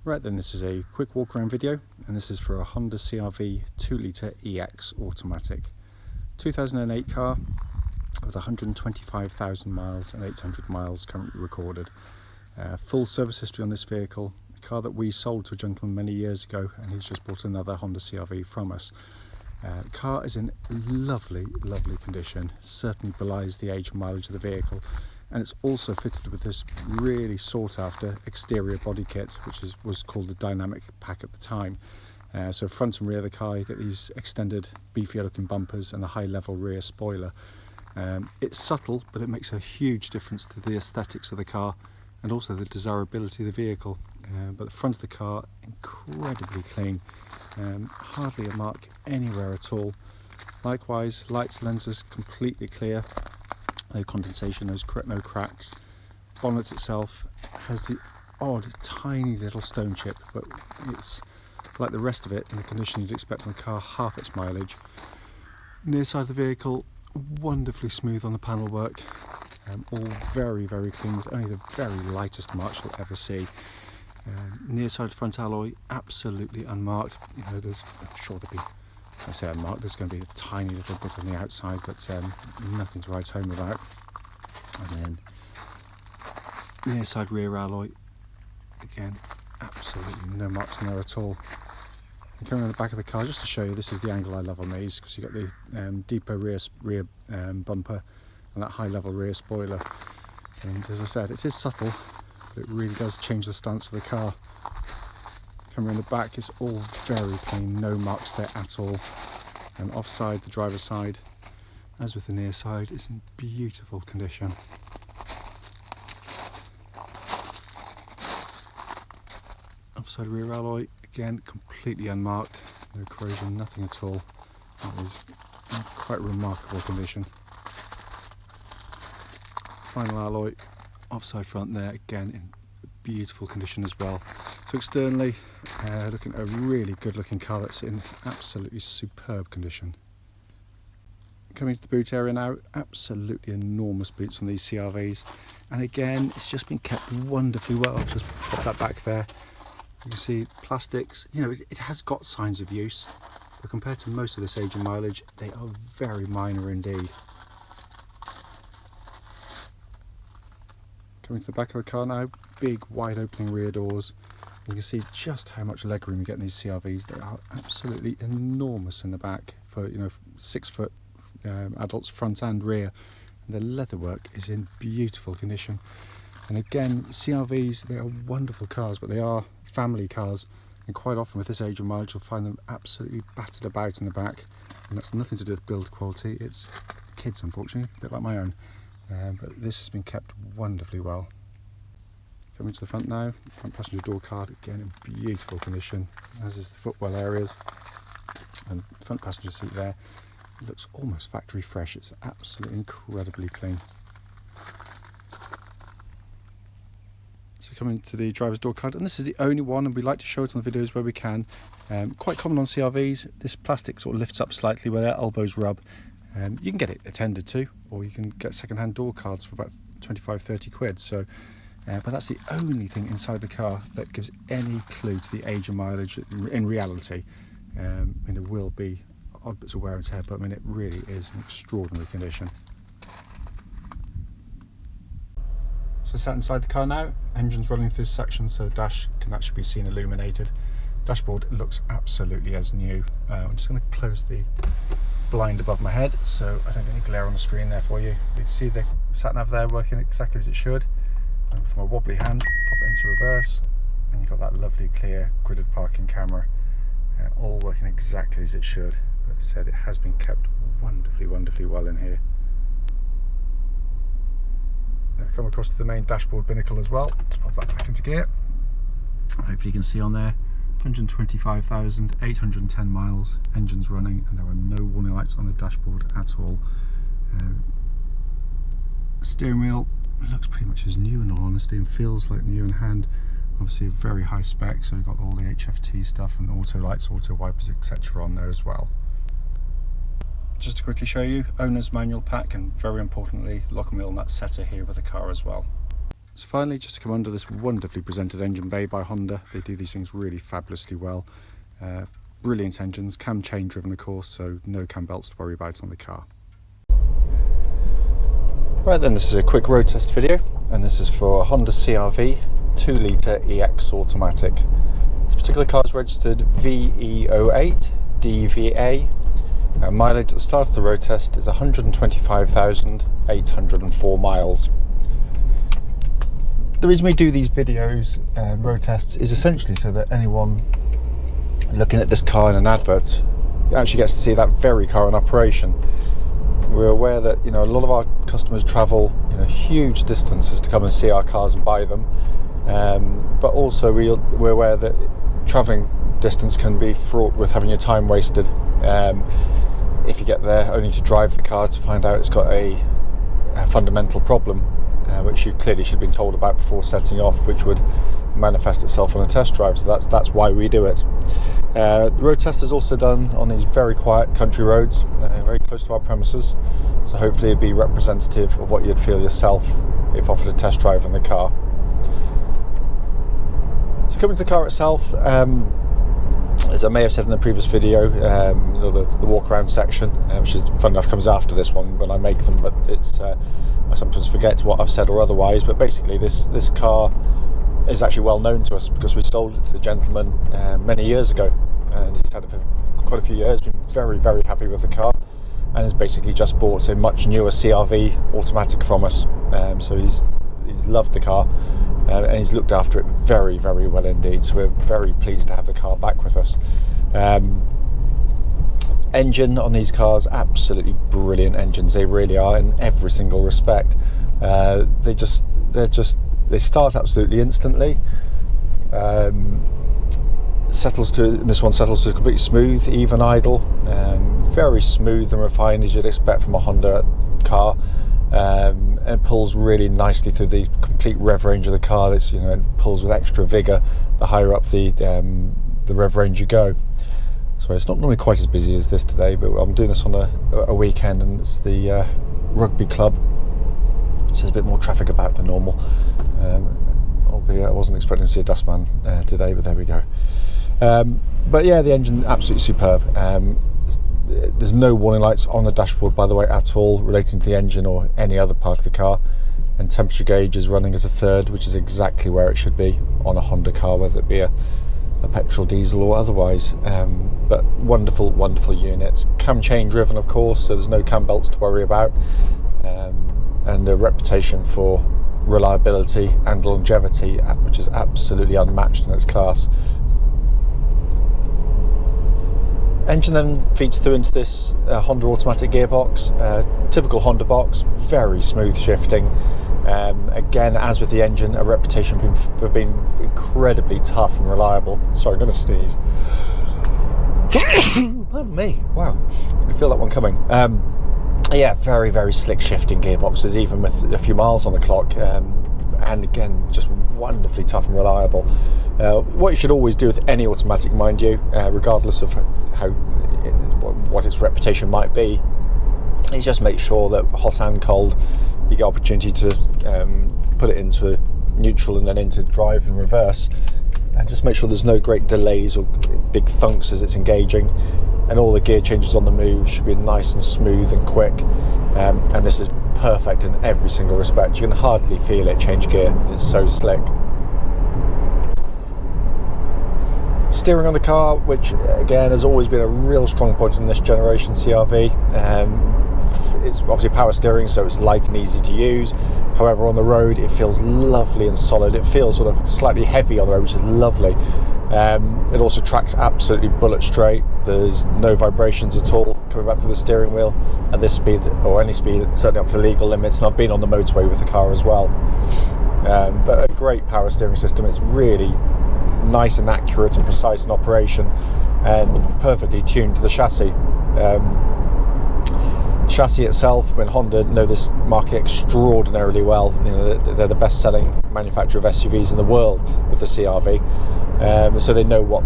Right then, this is a quick walk around video, and this is for a Honda CR-V 2-litre EX automatic. 2008 car with 125,000 miles and 800 miles currently recorded. Full service history on this vehicle, a car that we sold to a gentleman many years ago, and he's just bought another Honda CR-V from us. The car is in lovely condition, certainly belies the age and mileage of the vehicle, and it's also fitted with this really sought after exterior body kit, which was called the dynamic pack at the time. So front and rear of the car you get these extended beefier looking bumpers and a high level rear spoiler. It's subtle, but it makes a huge difference to the aesthetics of the car and also the desirability of the vehicle. But the front of the car, incredibly clean, hardly a mark anywhere at all. Likewise, lights, lenses completely clear, no condensation, no cracks. Bonnet itself has the odd tiny little stone chip, but it's like the rest of it in the condition you'd expect on a car half its mileage. Near side of the vehicle, wonderfully smooth on the panel work, all very clean with only the very lightest marks you'll ever see. Near side front alloy absolutely unmarked. You know, I'm sure there'll be, I say unmarked, there's going to be a tiny little bit on the outside, but nothing to write home about. And then near side rear alloy, again, absolutely no marks in there at all. And coming around the back of the car, just to show you, this is the angle I love on these, because you've got the deeper rear bumper and that high level rear spoiler. And as I said, it is subtle, but it really does change the stance of the car. Coming around the back, it's all very clean, no marks there at all. And offside, the driver's side, as with the near side, is in beautiful condition. Offside rear alloy, again, completely unmarked, no corrosion, nothing at all. That is in quite remarkable condition. Final alloy, offside front there, again in beautiful condition as well. So externally, looking at a really good looking car that's in absolutely superb condition. Coming to the boot area now, absolutely enormous boots on these CR-Vs, and again it's just been kept wonderfully well. Just pop that back there. You can see plastics, you know, it has got signs of use, but compared to most of this age and mileage, they are very minor indeed. Coming to the back of the car now, big wide opening rear doors. You can see just how much legroom you get in these CR-Vs. They are absolutely enormous in the back for, you know, 6 foot adults front and rear. And the leatherwork is in beautiful condition. And again, CR-Vs, they are wonderful cars, but they are family cars, and quite often with this age of mileage you'll find them absolutely battered about in the back, and that's nothing to do with build quality, it's kids unfortunately, a bit like my own, but this has been kept wonderfully well. Coming to the front now, front passenger door card, again in beautiful condition, as is the footwell areas, and the front passenger seat there, it looks almost factory fresh, it's absolutely incredibly clean. So coming to the driver's door card, and this is the only one, and we like to show it on the videos where we can. Quite common on CR-Vs, this plastic sort of lifts up slightly where their elbows rub. You can get it attended to, or you can get second-hand door cards for about 25-30 quid. So, but that's the only thing inside the car that gives any clue to the age and mileage in reality. I mean, there will be odd bits of wear and tear, but I mean, it really is in extraordinary condition. So sat inside the car now, engine's running through this section, so the dash can actually be seen illuminated. Dashboard looks absolutely as new. I'm just going to close the blind above my head so I don't get any glare on the screen there for you. You can see the sat nav there working exactly as it should. And with my wobbly hand, pop it into reverse, and you've got that lovely clear gridded parking camera, all working exactly as it should. But as I said, it has been kept wonderfully well in here. Come across to the main dashboard binnacle as well. Let's pop that back into gear. Hopefully you can see on there, 125,810 miles, engine's running, and there are no warning lights on the dashboard at all. Steering wheel looks pretty much as new in all honesty, and feels like new in hand. Obviously a very high spec, so you've got all the HFT stuff and auto lights, auto wipers, etc. on there as well. Just to quickly show you, owner's manual pack, and very importantly, lock and wheel nut setter here with the car as well. So finally, just to come under this wonderfully presented engine bay by Honda. They do these things really fabulously well. Brilliant engines, cam chain driven of course, so no cam belts to worry about on the car. Right then, this is a quick road test video, and this is for a Honda CR-V 2-litre EX automatic. This particular car is registered VE08DVA. Mileage at the start of the road test is 125,804 miles. The reason we do these videos and road tests is essentially so that anyone looking at this car in an advert actually gets to see that very car in operation. We're aware that a lot of our customers travel huge distances to come and see our cars and buy them, but also we're aware that travelling distance can be fraught with having your time wasted if you get there only to drive the car to find out it's got a fundamental problem, which you clearly should have been told about before setting off, which would manifest itself on a test drive. So that's why we do it. The road test is also done on these very quiet country roads, very close to our premises, so hopefully it'd be representative of what you'd feel yourself if offered a test drive in the car. So coming to the car itself, as I may have said in the previous video, the walk around section, which is fun enough, comes after this one when I make them, but it's I sometimes forget what I've said or otherwise. But basically this car is actually well known to us because we sold it to the gentleman many years ago, and he's had it for quite a few years, been very, very happy with the car, and has basically just bought a much newer CR-V automatic from us. So he's loved the car, and he's looked after it very, very well indeed. So we're very pleased to have the car back with us. Engine on these cars, absolutely brilliant engines. They really are in every single respect. They start absolutely instantly. This one settles to completely smooth, even idle, very smooth and refined as you'd expect from a Honda car. And pulls really nicely through the complete rev range of the car. It pulls with extra vigour the higher up the rev range you go. So it's not normally quite as busy as this today, but I'm doing this on a weekend, and it's the rugby club, so there's a bit more traffic about than normal. Albeit I wasn't expecting to see a dustman today, but there we go. But yeah, the engine absolutely superb. There's no warning lights on the dashboard, by the way, at all relating to the engine or any other part of the car, and temperature gauge is running as a third, which is exactly where it should be on a Honda car, whether it be a petrol, diesel or otherwise. But wonderful, wonderful units. Cam chain driven of course, so there's no cam belts to worry about, and a reputation for reliability and longevity which is absolutely unmatched in its class. Engine then feeds through into this Honda automatic gearbox, typical Honda box, very smooth shifting. Again, as with the engine, a reputation for being incredibly tough and reliable. Sorry, I'm going to sneeze. Pardon me. Wow, I can feel that one coming. Yeah, very, very slick shifting gearboxes, even with a few miles on the clock. And again, just wonderfully tough and reliable. What you should always do with any automatic, mind you, regardless of what its reputation might be, is just make sure that hot and cold you get opportunity to put it into neutral and then into drive and reverse, and just make sure there's no great delays or big thunks as it's engaging, and all the gear changes on the move should be nice and smooth and quick. And this is perfect in every single respect. You can hardly feel it change gear, it's so slick. Steering on the car, which again has always been a real strong point in this generation CR-V. It's obviously power steering, so it's light and easy to use. However, on the road it feels lovely and solid. It feels sort of slightly heavy on the road, which is lovely. It also tracks absolutely bullet straight. There's no vibrations at all coming back through the steering wheel at this speed, or any speed, certainly up to legal limits, and I've been on the motorway with the car as well. But a great power steering system. It's really nice and accurate and precise in operation, and perfectly tuned to the chassis. Chassis itself, when Honda know this market extraordinarily well, they're the best-selling manufacturer of SUVs in the world with the CR-V, so they know what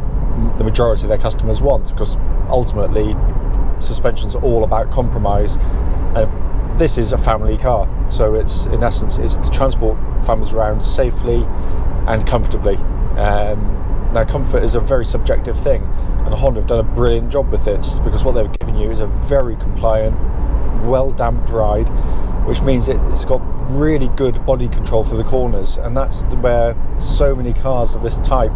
the majority of their customers want, because ultimately suspension's all about compromise, and this is a family car, so it's, in essence, it's to transport families around safely and comfortably. Now, comfort is a very subjective thing, and Honda have done a brilliant job with this, because what they've given you is a very compliant, well-damped ride, which means it's got really good body control through the corners, and that's where so many cars of this type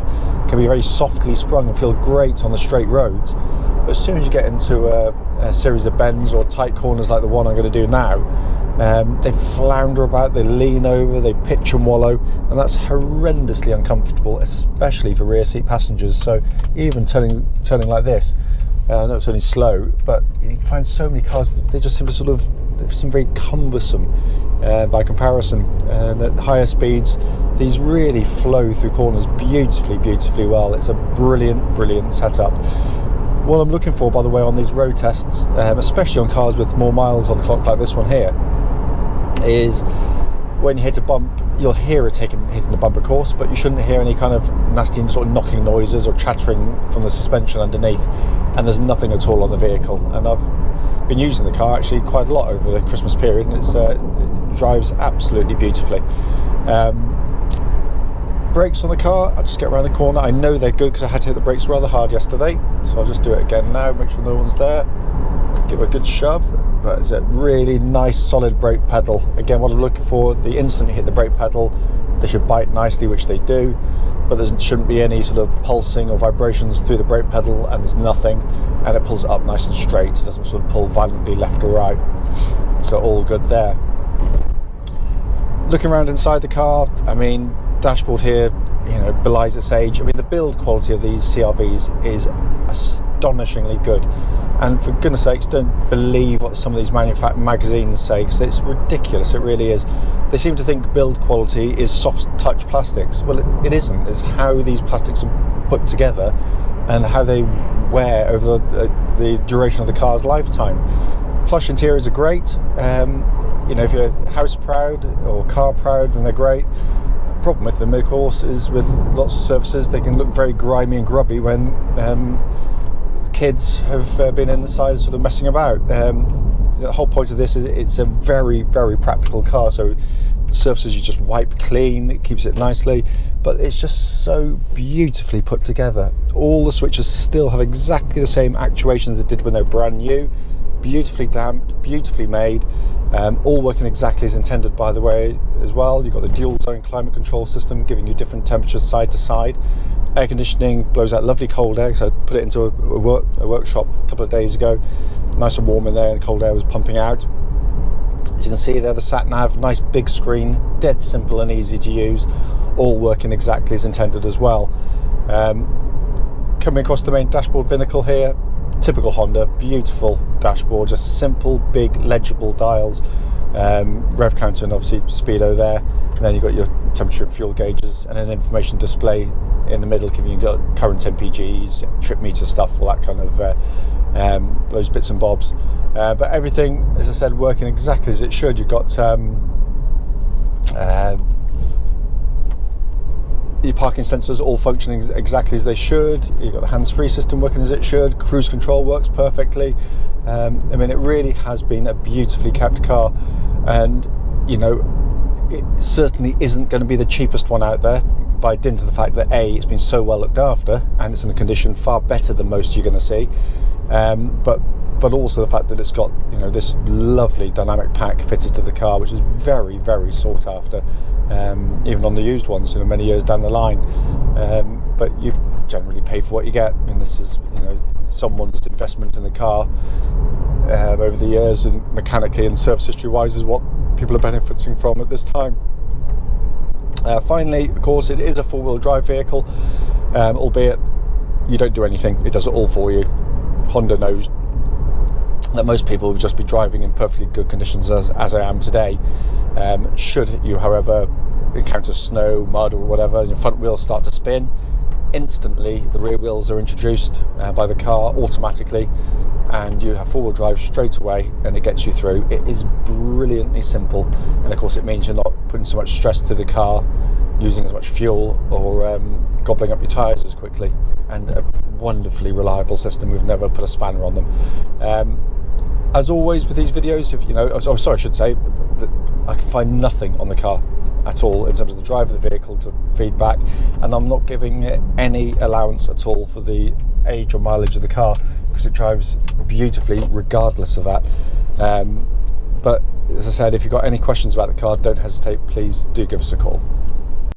can be very softly sprung and feel great on the straight roads. But as soon as you get into a series of bends or tight corners like the one I'm going to do now, they flounder about, they lean over, they pitch and wallow, and that's horrendously uncomfortable, especially for rear seat passengers. So even turning like this, I know it's only slow, but you find so many cars, they just seem to they seem very cumbersome by comparison. And at higher speeds, these really flow through corners beautifully well. It's a brilliant setup. What I'm looking for, by the way, on these road tests, especially on cars with more miles on the clock like this one here, is when you hit a bump, you'll hear it hitting the bump, of course, but you shouldn't hear any kind of nasty sort of knocking noises or chattering from the suspension underneath, and there's nothing at all on the vehicle. And I've been using the car actually quite a lot over the Christmas period, and it drives absolutely beautifully. Brakes on the car, I'll just get around the corner. I know they're good because I had to hit the brakes rather hard yesterday, so I'll just do it again now, make sure no one's there. Give it a good shove. But it's a really nice solid brake pedal. Again, what I'm looking for, the instant you hit the brake pedal, they should bite nicely, which they do, but there shouldn't be any sort of pulsing or vibrations through the brake pedal, and there's nothing, and it pulls it up nice and straight. It doesn't sort of pull violently left or right, so all good there. Looking around inside the car, I mean, dashboard here, belies its age. I mean, the build quality of these CR-Vs is astonishingly good, and for goodness sakes, don't believe what some of these magazines say, because it's ridiculous. It really is. They seem to think build quality is soft touch plastics. Well, it isn't. It's how these plastics are put together and how they wear over the duration of the car's lifetime. Plush interiors are great. If you're house proud or car proud, then they're great. Problem with them, of course, is with lots of surfaces, they can look very grimy and grubby when kids have been inside sort of messing about. The whole point of this is it's a very practical car, so surfaces you just wipe clean, it keeps it nicely, but it's just so beautifully put together. All the switches still have exactly the same actuations they did when they were brand new, beautifully damped, beautifully made, all working exactly as intended, by the way, as well. You've got the dual zone climate control system giving you different temperatures side to side. Air conditioning blows out lovely cold air, so I put it into a workshop a couple of days ago, nice and warm in there, and cold air was pumping out. As you can see there, the sat nav, nice big screen, dead simple and easy to use, all working exactly as intended as well. Coming across the main dashboard binnacle here, typical Honda, beautiful dashboard, just simple, big, legible dials, rev counter and obviously speedo there, and then you've got your temperature and fuel gauges, and an information display in the middle giving you current MPGs, trip meter stuff, all that kind of those bits and bobs. But everything, as I said, working exactly as it should. You've got your parking sensors all functioning exactly as they should. You've got the hands-free system working as it should. Cruise control works perfectly. I mean, it really has been a beautifully kept car, and it certainly isn't going to be the cheapest one out there, by dint of the fact that A, it's been so well looked after and it's in a condition far better than most you're going to see, but also the fact that it's got this lovely dynamic pack fitted to the car, which is very sought after, even on the used ones many years down the line. But you generally pay for what you get. I mean, this is someone's investment in the car over the years, and mechanically and service history wise is what people are benefiting from at this time. Finally, of course, it is a four-wheel drive vehicle, albeit you don't do anything, it does it all for you. Honda knows that most people will just be driving in perfectly good conditions as I am today. Should you, however, encounter snow, mud or whatever, and your front wheels start to spin, instantly the rear wheels are introduced by the car automatically, and you have four-wheel drive straight away, and it gets you through. It is brilliantly simple, and of course it means you're not putting so much stress to the car, using as much fuel, or gobbling up your tyres as quickly, and a wonderfully reliable system. We've never put a spanner on them. As always with these videos, if you know, I should say that I can find nothing on the car at all in terms of the drive of the vehicle to feedback, and I'm not giving it any allowance at all for the age or mileage of the car, because it drives beautifully regardless of that. But as I said, if you've got any questions about the car, don't hesitate, please do give us a call.